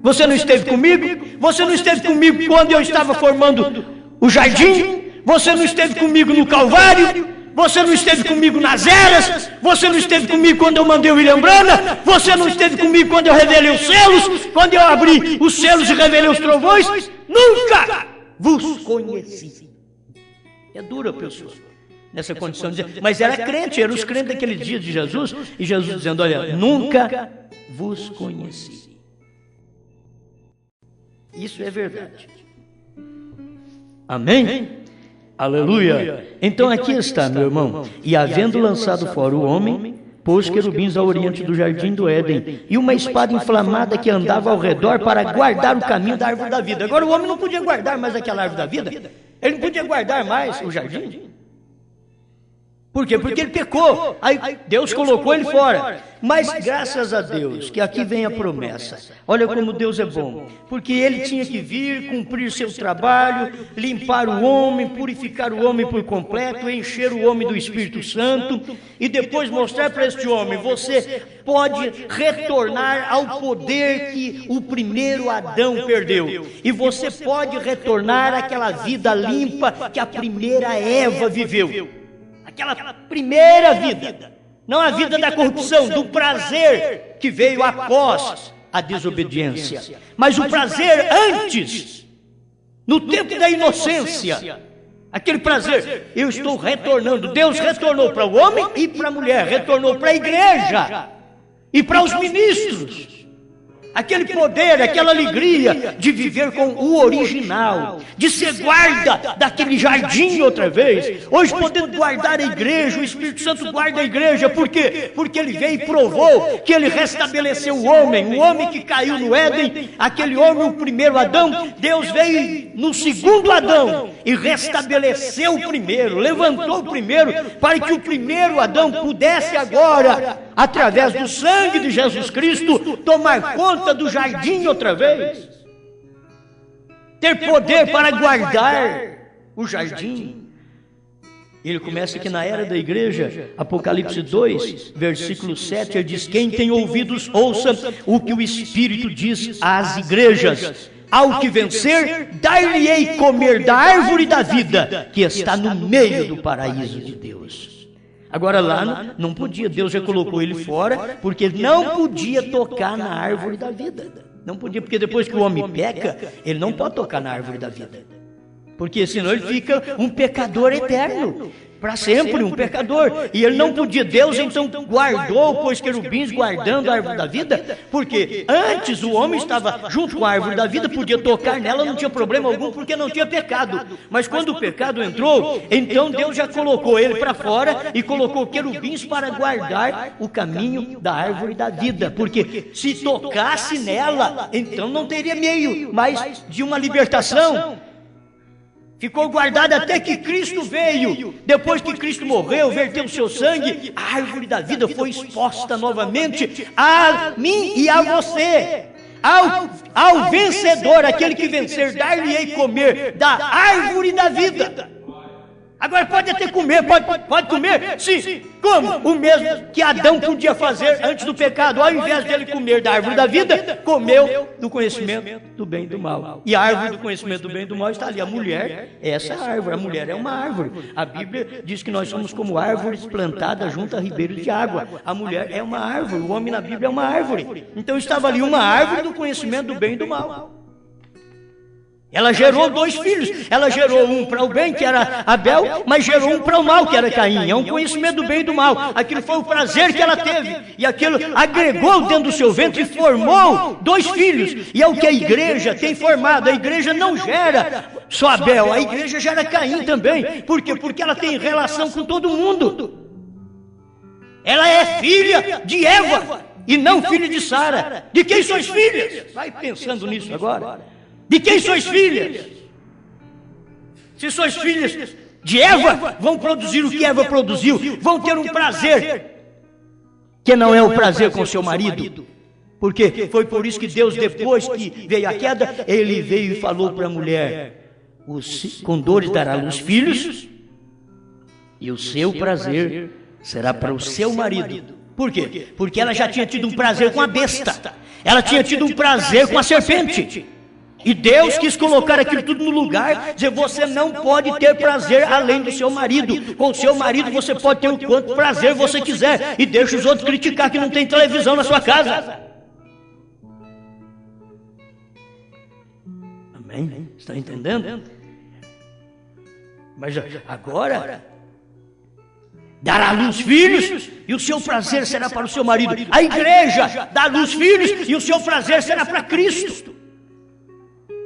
A: Você não esteve comigo? Você não esteve comigo quando eu estava formando o jardim? Você não esteve comigo no Calvário? Você não esteve comigo nas eras? Você não esteve comigo quando eu mandei o William Branham? Você não esteve comigo quando eu revelei os selos? Quando eu abri os selos e revelei os trovões? Nunca vos conheci. É dura a pessoa nessa condição de dizer, mas era crente, eram os crentes daquele dia de Jesus, e Jesus dizendo, olha, nunca vos conheci. Isso é verdade. Amém? Aleluia. Então aqui está, meu irmão. E havendo lançado fora o homem, pôs querubins ao oriente do jardim do Éden, e uma espada inflamada que andava ao redor para guardar o caminho da árvore da vida. Agora o homem não podia guardar mais aquela árvore da vida. Ele não podia guardar mais o jardim. Por quê? Porque ele pecou. Aí Deus colocou ele fora. Mas graças a Deus, que aqui vem a promessa. Olha como Deus é bom. Porque ele tinha que vir, cumprir seu trabalho, limpar o homem, purificar o homem por completo, encher o homem do Espírito Santo, e depois mostrar para este homem, você pode retornar ao poder que o primeiro Adão perdeu. E você pode retornar àquela vida limpa que a primeira Eva viveu. Aquela primeira vida, não a vida da corrupção, do prazer que veio após a desobediência, mas o prazer antes, no tempo da inocência, aquele prazer. Eu estou retornando, Deus retornou para o homem e para a mulher, retornou para a igreja e para os ministros. Aquele poder, aquela alegria de viver com o original, de ser guarda daquele jardim outra vez. Hoje podendo guardar a igreja, o Espírito Santo guarda a igreja. Por quê? Porque ele veio e provou que ele restabeleceu o homem que caiu no Éden, aquele homem, o primeiro Adão. Deus veio no segundo Adão e restabeleceu o primeiro, levantou o primeiro, para que o primeiro Adão pudesse agora, através do sangue de Jesus Cristo, tomar conta do jardim outra vez, ter poder para guardar o jardim. Ele começa aqui na era da igreja, Apocalipse 2, versículo 7, ele diz, quem tem ouvidos, ouça o que o Espírito diz às igrejas. Ao que vencer, dar-lhe-ei comer da árvore da vida, que está no meio do paraíso de Deus. Agora lá não podia, Deus já colocou ele fora, porque ele não podia tocar na árvore da vida. Não podia, porque depois que o homem peca, ele não pode tocar na árvore da vida. Porque senão ele fica um pecador eterno, para sempre um pecador. E ele não podia, Deus então guardou, pôs querubins guardando a árvore da vida, porque antes o homem estava junto com a árvore da vida, podia tocar nela, não tinha problema algum, porque não tinha pecado. Mas quando o pecado entrou, então Deus já colocou ele para fora e colocou querubins para guardar o caminho da árvore da vida, porque se tocasse nela, então não teria meio mais de uma libertação. Ficou guardada até que Cristo veio. Depois que Cristo morreu, verteu o seu sangue, a árvore da vida foi exposta novamente a mim e a você. Ao vencedor, aquele que vencer, dar-lhe-ei comer da árvore da vida. Agora pode até comer, pode comer? Sim. Como? O mesmo que Adão podia fazer antes do pecado. Ao invés de ele comer da árvore da vida, comeu do conhecimento do bem e do mal. E a árvore do conhecimento do bem e do mal está ali. A mulher é essa árvore. A mulher é uma árvore. A Bíblia diz que nós somos como árvores plantadas junto a ribeiros de água. A mulher é uma árvore. O homem na Bíblia é uma árvore. Então estava ali uma árvore do conhecimento do bem e do mal. Ela gerou 2 filhos. Ela gerou um para o bem, que era Abel, mas gerou um para o mal, que era Caim. É um conhecimento do bem e do mal. Aquilo foi o prazer que ela teve. E aquilo agregou dentro do seu ventre e formou 2 filhos. E é o que a igreja tem formado. A igreja não gera só Abel, a igreja já era Caim também. Por quê? Porque ela tem relação com todo mundo. Ela é filha de Eva e não filha de Sara. De quem sois filhas? Vai pensando nisso agora. De quem sois filhas? Se sois filhas de Eva, vão produzir o que Eva produziu, vão ter um prazer que não é o prazer com seu marido. Porque foi por isso que Deus, depois que veio a queda, ele veio e falou para a mulher: com dores dará à luz filhos, e o seu prazer será para o seu marido. Por quê? Porque ela já tinha tido um prazer com a besta, ela tinha tido um prazer com a serpente. E Deus quis colocar aquilo tudo no lugar, dizer: você não pode ter prazer além do seu marido. Com o seu marido você pode ter o quanto prazer você quiser, e deixa os outros criticar que não tem televisão na sua casa. Amém? Está entendendo? Mas agora, dará à luz filhos, e o seu prazer será para o seu marido. A igreja dá à luz filhos, e o seu prazer será para Cristo.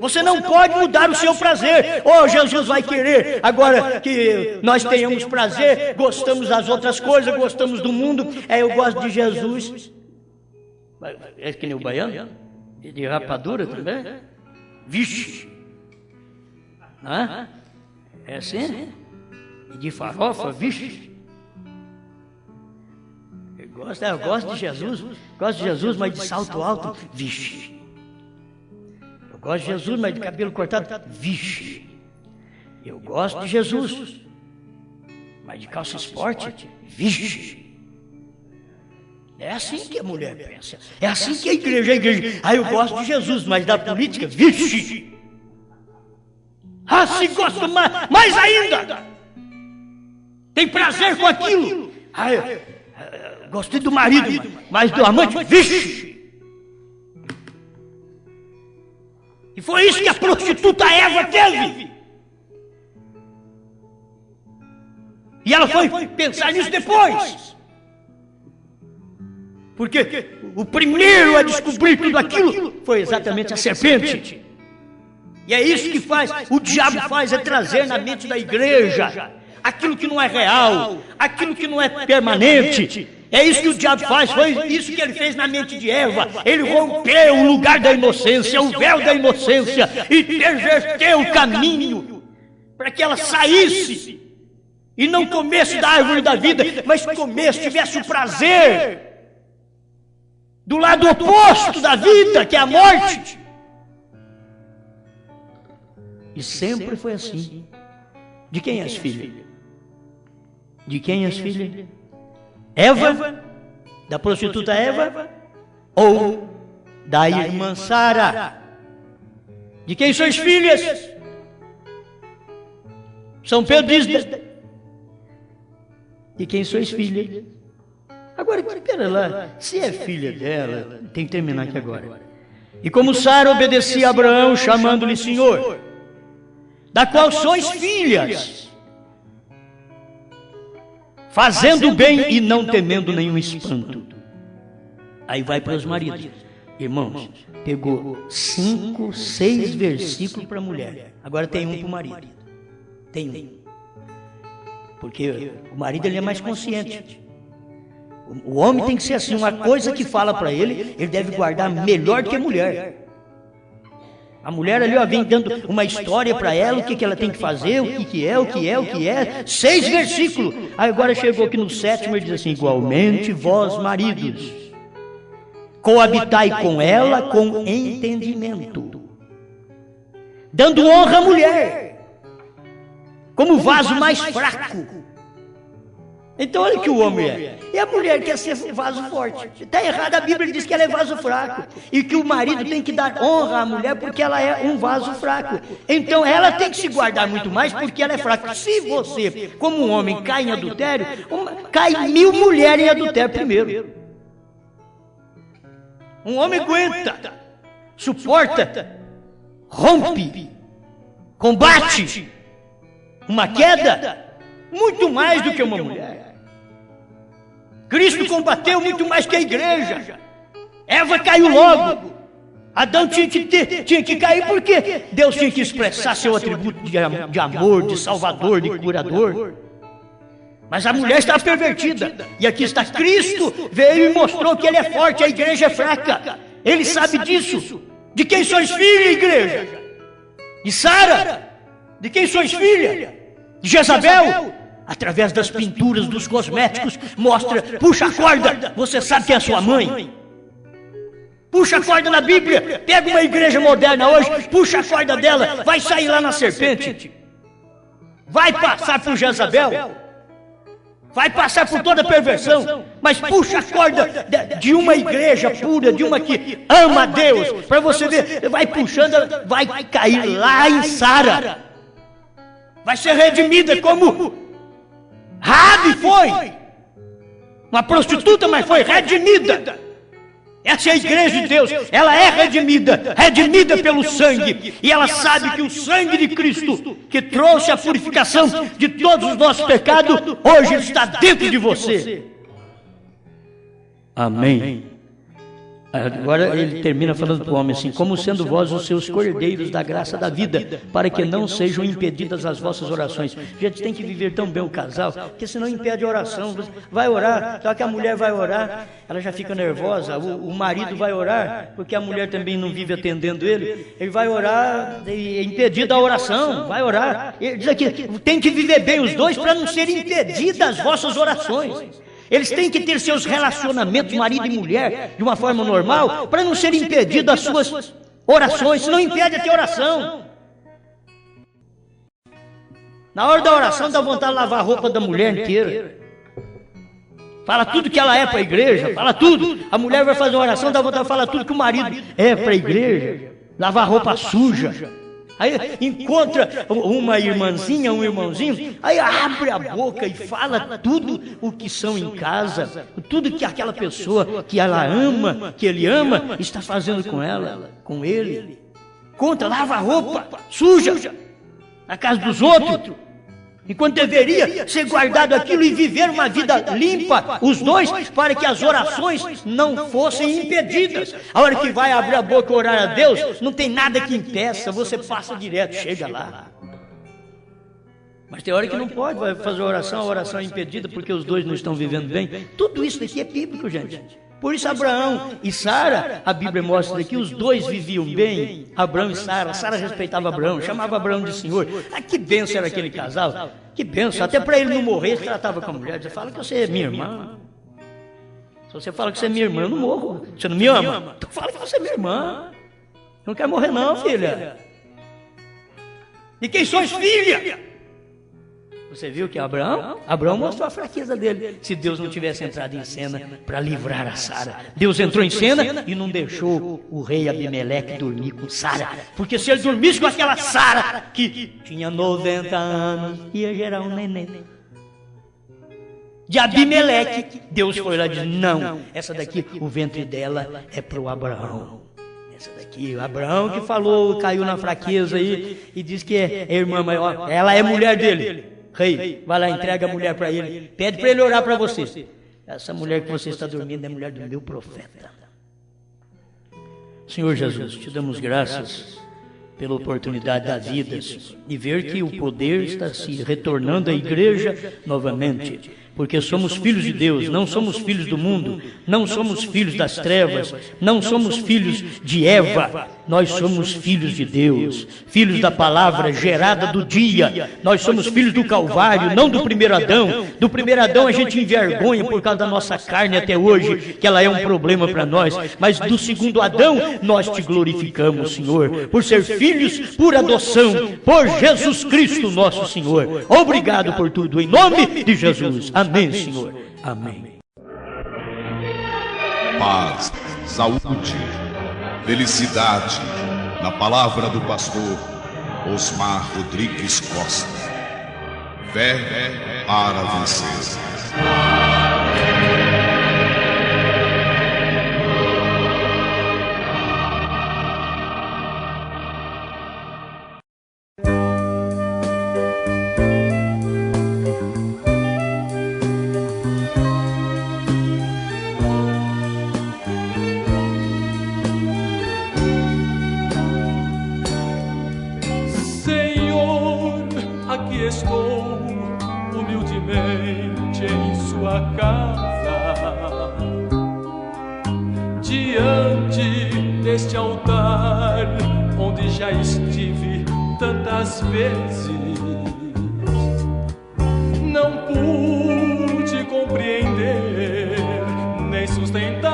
A: Você não pode mudar o seu prazer. Oh, Jesus vai querer agora que nós tenhamos prazer, gostamos das outras coisas, gostamos do mundo. Eu gosto de Jesus. É que nem o baiano? De rapadura também? Vixe! É assim? E de farofa? Vixe! Eu gosto de Jesus. Gosto de Jesus, mas de salto alto? Vixe! Gosto de Jesus, mas de cabelo cortado, vixe. Eu gosto de Jesus, mas de calça esporte, vixe. É assim que a mulher pensa. É assim que a igreja. Eu gosto de Jesus, mas da política, vixe. Se gosta mais ainda. Tem prazer com aquilo. Gostei do marido, mas do amante, vixe. E foi isso que a prostituta Eva teve. E ela foi pensar nisso depois. Porque o primeiro a descobrir tudo aquilo foi exatamente a serpente. E é isso que o diabo faz, é trazer na mente da igreja aquilo que não é real, aquilo que não é permanente. É isso que o diabo faz, foi isso que ele fez na mente de Eva. Ele rompeu o lugar da inocência, o véu da inocência, e perverteu o caminho para que ela saísse e não comesse da árvore da vida, mas comesse, tivesse o prazer do lado oposto da vida, que é a morte. E sempre foi assim. De quem és filha? De quem és filha? Eva, da prostituta Eva, ou da irmã Sara? De quem sois filhas? São Pedro diz: de quem sois filhas? Agora, espera lá, se é filha dela, tem que terminar aqui agora. E como Sara obedecia a Abraão, chamando-lhe Senhor, da qual sois filhas, fazendo o bem e não temendo nenhum espanto. Aí vai para os maridos. Irmãos, pegou 5, 6 versículos para a mulher. Agora tem um para o marido. Tem um. Porque o marido ele é mais consciente. O homem tem que ser assim. Uma coisa que fala para ele, ele deve guardar melhor do que a mulher. A mulher ali vem dando uma história para ela, o que ela tem que fazer, o que é. 6 versículos. Aí agora chegou aqui no 7º e diz assim: igualmente vós maridos, coabitai com ela com entendimento, dando honra à mulher, como vaso mais fraco. Então olha o que o homem é. E a mulher quer ser vaso forte. Está errado, a Bíblia diz que ela é vaso fraco. E que o marido tem que dar honra à mulher porque ela é um vaso fraco. Então ela tem que se guardar muito mais porque ela é fraca. Se você, como um homem, cai em adultério, cai 1000 mulheres em adultério primeiro. Um homem aguenta, suporta, rompe, combate uma queda muito mais do que uma mulher. Cristo combateu muito mais que a igreja. Eva caiu logo. Adão tinha que cair porque Deus tinha que expressar seu atributo de amor, de salvador, de curador. Mas a mulher está pervertida. E aqui está Cristo, veio e mostrou que ele é forte, a igreja é fraca. Ele sabe disso. De quem sois filha, igreja? De Sara? De quem sois filha? De Jezabel? Através das pinturas, dos cosméticos, mostra, puxa a corda, você sabe quem é a sua mãe. Puxa a corda na Bíblia, pega uma igreja moderna hoje, puxa a corda dela, vai sair lá na serpente. Vai passar por Jezabel. Vai passar por toda a perversão, mas puxa a corda de uma igreja pura, de uma que ama a Deus, para você ver, vai puxando, vai cair lá em Sara, vai ser redimida como Raabe foi, uma prostituta, mas foi redimida. Essa é a igreja de Deus, ela é redimida pelo sangue, e ela sabe que o sangue de Cristo, que trouxe a purificação de todos os nossos pecados, hoje está dentro de você. Amém. Agora ele termina falando para o homem assim: como sendo vós os seus cordeiros da graça da vida, para que não sejam impedidas as vossas orações. Gente, tem que viver tão bem o casal, porque senão impede a oração. Vai orar, só que a mulher vai orar, ela já fica nervosa, o marido vai orar, porque a mulher também não vive atendendo ele vai orar, é impedida a oração, vai orar. Ele diz aqui, tem que viver bem os dois para não serem impedidas as vossas orações. Eles têm que ter seus relacionamentos, marido e mulher, de uma forma normal, para não serem impedidas as suas orações, senão impede a tua oração. Na hora da oração dá vontade de lavar a roupa da mulher inteira. Fala tudo que ela é para a igreja, fala tudo. A mulher vai fazer uma oração, dá vontade de falar tudo que o marido é para a igreja. Lavar roupa suja. Aí encontra uma irmãzinha, um irmãozinho, aí abre a boca e fala tudo o que são em casa, tudo que aquela pessoa que ela ama, que ele ama, está fazendo com ela, com ele. Lava a roupa suja na casa dos outros, enquanto deveria ser guardado aquilo e viver uma vida limpa, os dois, para que as orações não fossem impedidas. A hora que vai abrir a boca e orar a Deus, não tem nada que impeça, você passa direto, chega lá. Mas tem hora que não pode, vai fazer a oração é impedida porque os dois não estão vivendo bem. Tudo isso aqui é bíblico, gente. Por isso Abraão e Sara, a Bíblia mostra que os dois viviam bem, Abraão e Sara. Sara respeitava Abraão, chamava Abraão de senhor. Ah, que bênção era aquele casal, que bênção. Até para ele não morrer, ele tratava com a mulher. Você fala que você é minha irmã. Se você fala que você é minha irmã, eu não morro. Você não me ama? Então fala que você é minha irmã. Eu não quero morrer não, filha. E quem sois, filha? Você viu que Abraão mostrou a fraqueza dele. Se Deus não tivesse entrado em cena para livrar a Sara. Deus entrou em cena e não deixou o rei Abimeleque dormir com Sara. Porque se ele dormisse com aquela Sara, que tinha 90 anos, ia gerar um neném. De Abimeleque, Deus foi lá e disse, não, essa daqui, o ventre dela é para o Abraão. Essa daqui, o Abraão que falou, caiu na fraqueza aí e disse que é irmã maior. Ela é mulher dele. Rei, vai lá, entrega a mulher para ele. Pede para ele orar para você. Essa mulher que você está dormindo é a mulher do meu profeta. Senhor Jesus, te damos graças pela oportunidade da vida e ver que o poder está se retornando à igreja novamente. Porque somos filhos de Deus, não somos filhos do mundo, não somos filhos das trevas, não somos filhos de Eva, nós somos filhos de Deus, filhos da palavra gerada do dia, nós somos filhos do Calvário, não do primeiro Adão. Do primeiro Adão a gente envergonha por causa da nossa carne até hoje, que ela é um problema para nós, mas do segundo Adão nós te glorificamos, Senhor, por ser filhos por adoção, por Jesus Cristo nosso Senhor. Obrigado por tudo, em nome de Jesus. Amém, Senhor. Amém.
B: Paz, saúde, felicidade, na palavra do pastor Osmar Rodrigues Costa. Fé para vencer.
C: diante deste altar onde já estive tantas vezes. Não pude compreender nem sustentar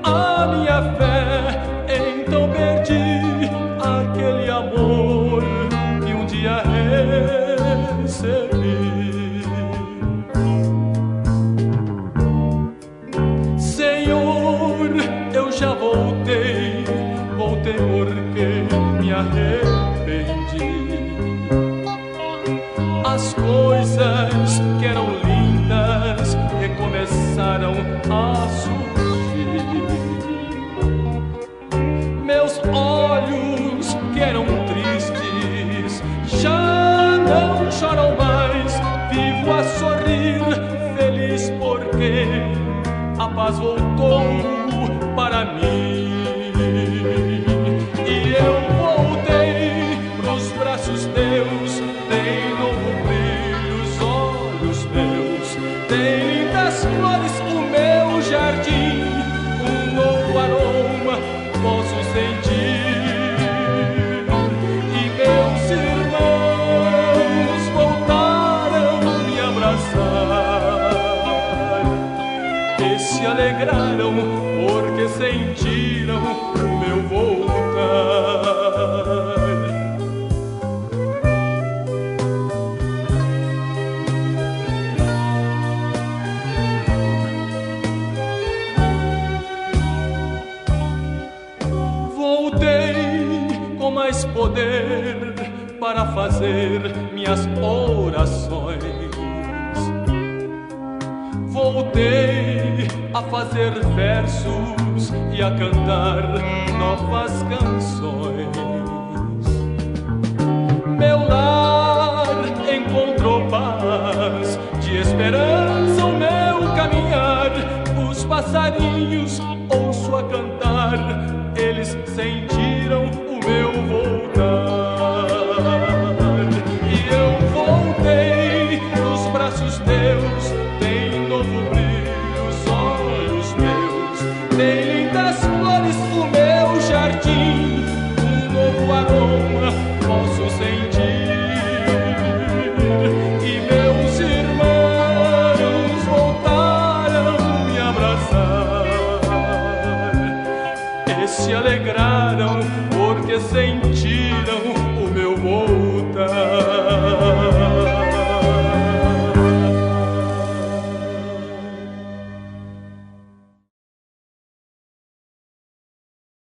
C: a minha fé, então perdi aquele amor que um dia recebi. Senhor, eu já voltei porque me arrependi. As coisas que eram lindas recomeçaram a surgir. Meus olhos que eram tristes já não choram mais. Vivo a sorrir, feliz porque a paz voltou para mim. E eu voltei pros braços teus, tem novo brilho os olhos meus, tem lindas flores o meu jardim, um novo aroma posso sentir. E meus irmãos voltaram me abraçar e se alegraram porque sentiram o meu voltar. Voltei com mais poder para fazer minhas orações. Voltei a fazer versos e a cantar novas canções. Meu lar encontrou paz, de esperança o meu caminhar. Os passarinhos ouço a cantar, eles sentiram